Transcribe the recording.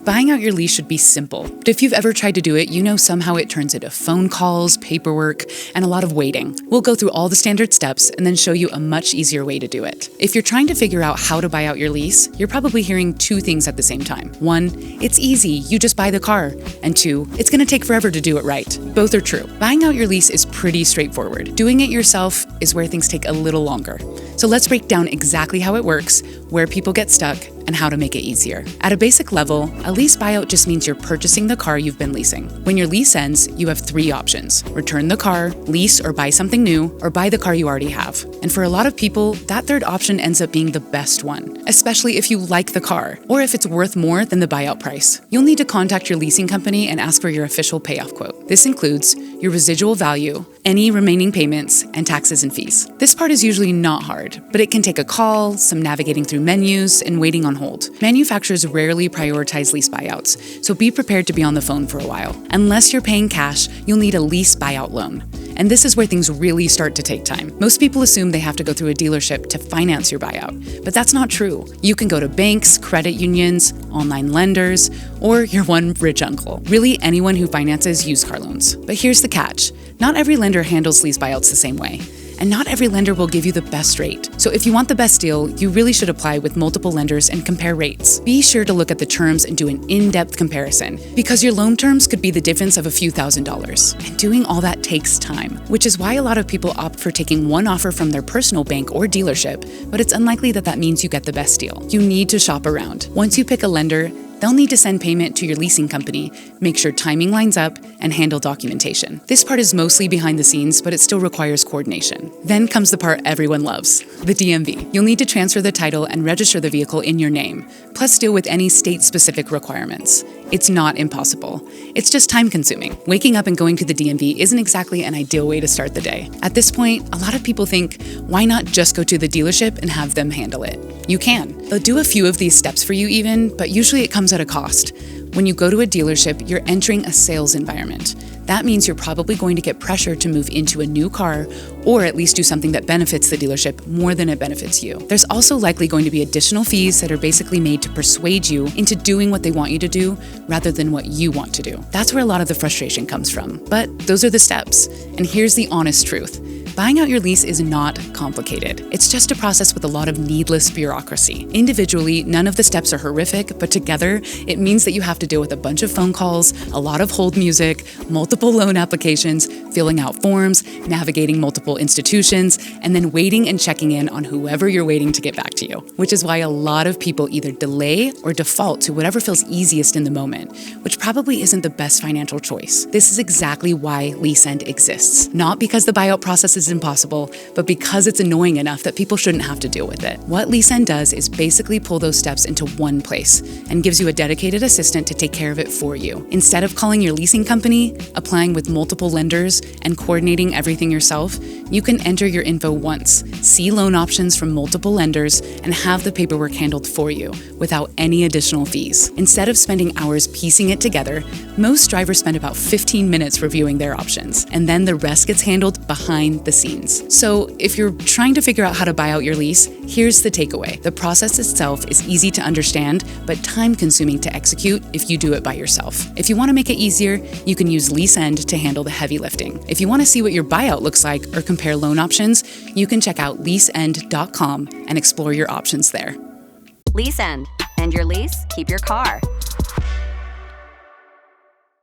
Buying out your lease should be simple, but if you've ever tried to do it, you know somehow it turns into phone calls, paperwork, and a lot of waiting. We'll go through all the standard steps and then show you a much easier way to do it. If you're trying to figure out how to buy out your lease, you're probably hearing two things at the same time. One, it's easy, you just buy the car. And two, it's gonna take forever to do it right. Both are true. Buying out your lease is pretty straightforward. Doing it yourself is where things take a little longer. So let's break down exactly how it works, where people get stuck, and how to make it easier. At a basic level, a lease buyout just means you're purchasing the car you've been leasing. When your lease ends, you have three options: return the car, lease or buy something new, or buy the car you already have. And for a lot of people, that third option ends up being the best one, especially if you like the car, or if it's worth more than the buyout price. You'll need to contact your leasing company and ask for your official payoff quote. This includes your residual value, any remaining payments, and taxes and fees. This part is usually not hard, but it can take a call, some navigating through menus, and waiting on hold. Manufacturers rarely prioritize lease buyouts, so be prepared to be on the phone for a while. Unless you're paying cash, you'll need a lease buyout loan. And this is where things really start to take time. Most people assume they have to go through a dealership to finance your buyout, but that's not true. You can go to banks, credit unions, online lenders, or your one rich uncle. Really, anyone who finances used car loans. But here's the catch. Not every lender handles lease buyouts the same way, and not every lender will give you the best rate. So if you want the best deal, you really should apply with multiple lenders and compare rates. Be sure to look at the terms and do an in-depth comparison, because your loan terms could be the difference of a few $1,000s. And doing all that takes time, which is why a lot of people opt for taking one offer from their personal bank or dealership, but it's unlikely that means you get the best deal. You need to shop around. Once you pick a lender, they'll need to send payment to your leasing company, make sure timing lines up, and handle documentation. This part is mostly behind the scenes, but it still requires coordination. Then comes the part everyone loves, the DMV. You'll need to transfer the title and register the vehicle in your name, plus deal with any state-specific requirements. It's not impossible. It's just time-consuming. Waking up and going to the DMV isn't exactly an ideal way to start the day. At this point, a lot of people think, why not just go to the dealership and have them handle it? You can. They'll do a few of these steps for you even, but usually it comes at a cost. When you go to a dealership, you're entering a sales environment. That means you're probably going to get pressure to move into a new car, or at least do something that benefits the dealership more than it benefits you. There's also likely going to be additional fees that are basically made to persuade you into doing what they want you to do rather than what you want to do. That's where a lot of the frustration comes from. But those are the steps. And here's the honest truth. Buying out your lease is not complicated. It's just a process with a lot of needless bureaucracy. Individually, none of the steps are horrific, but together, it means that you have to deal with a bunch of phone calls, a lot of hold music, multiple loan applications, filling out forms, navigating multiple institutions, and then waiting and checking in on whoever you're waiting to get back to you. Which is why a lot of people either delay or default to whatever feels easiest in the moment, which probably isn't the best financial choice. This is exactly why Lease End exists. Not because the buyout process is impossible, but because it's annoying enough that people shouldn't have to deal with it. What Lease End does is basically pull those steps into one place and gives you a dedicated assistant to take care of it for you. Instead of calling your leasing company, applying with multiple lenders, and coordinating everything yourself, you can enter your info once, see loan options from multiple lenders, and have the paperwork handled for you without any additional fees. Instead of spending hours piecing it together, most drivers spend about 15 minutes reviewing their options, and then the rest gets handled behind the scenes. So if you're trying to figure out how to buy out your lease, here's the takeaway. The process itself is easy to understand, but time-consuming to execute if you do it by yourself. If you want to make it easier, you can use Lease End to handle the heavy lifting. If you want to see what your buyout looks like or compare loan options, you can check out leaseend.com and explore your options there. Lease End. End your lease, keep your car.